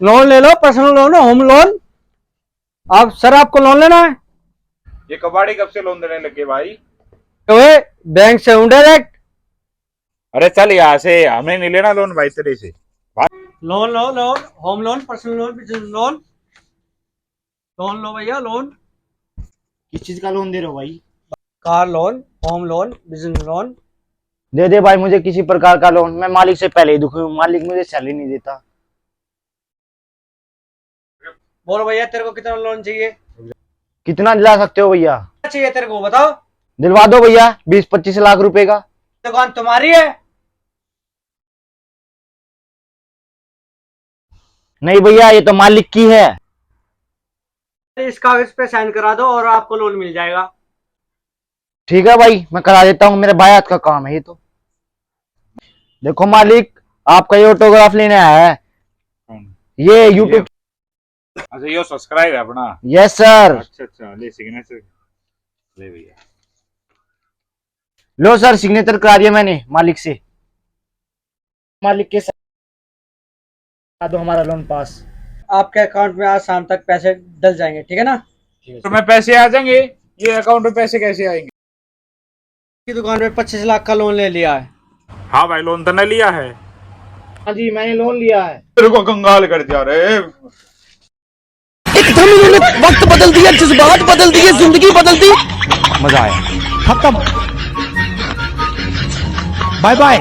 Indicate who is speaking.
Speaker 1: Loan ले लो, personal loan, home loan. आप sir, आपको लोन लेना है?
Speaker 2: ये कबाड़ी कब से लोन देने लगे भाई?
Speaker 1: तो बैंक से हूँ डायरेक्ट।
Speaker 2: अरे चल यहाँ से, हमें नहीं लेना लोन भाई तेरे से।
Speaker 1: लोन लो, loan, home loan, personal loan, business loan. Loan लो भैया, लोन।
Speaker 3: किस चीज का लोन दे रहे हो भाई?
Speaker 1: Car loan, home loan, business loan.
Speaker 3: दे दे भाई मुझे किसी प्रकार का लोन। मैं मालिक से पहले ही दुखी हूँ, मालिक मुझे सैलरी नहीं देता।
Speaker 1: बोलो भैया, तेरे को कितना लोन चाहिए?
Speaker 3: कितना दिला सकते हो भैया?
Speaker 1: क्या चाहिए तेरे को, बताओ।
Speaker 3: दिलवा दो भैया, 20-25 लाख रुपए का।
Speaker 1: दुकान तुम्हारी है?
Speaker 3: नहीं भैया, ये तो मालिक की है।
Speaker 1: इस कागज पे साइन करा दो और आपको लोन मिल जाएगा।
Speaker 3: ठीक है भाई, मैं करा देता हूँ, मेरे भाई हाथ का काम है ये तो। देखो मालिक, आपका ये ऑटोग्राफ लेने आया है। ये यूट्यूब।
Speaker 2: अच्छा ये सब्सक्राइब है अपना?
Speaker 3: Yes sir.
Speaker 2: अच्छा अच्छा, ले सिग्नेचर ले भैया।
Speaker 3: लो सर, सिग्नेचर करा दिया मैंने मालिक से। मालिक के साथ दो हमारा लोन पास।
Speaker 1: आपके अकाउंट में आज शाम तक पैसे डल जाएंगे, ठीक है ना?
Speaker 2: तो मैं पैसे आ जाएंगे? ये अकाउंट में पैसे कैसे आएंगे?
Speaker 1: की दुकान पे 25 लाख का लोन ले लिया है।
Speaker 2: हाँ भाई, लोन तो न लिया है।
Speaker 3: हाँ जी, मैंने लोन लिया है।
Speaker 2: तेरे को कंगाल कर दिया रे।
Speaker 4: एकदम इन्होंने वक्त बदल दिया, जज्बात बदल दिए, जिंदगी बदल दी। मजा आया। खत्म। Bye bye.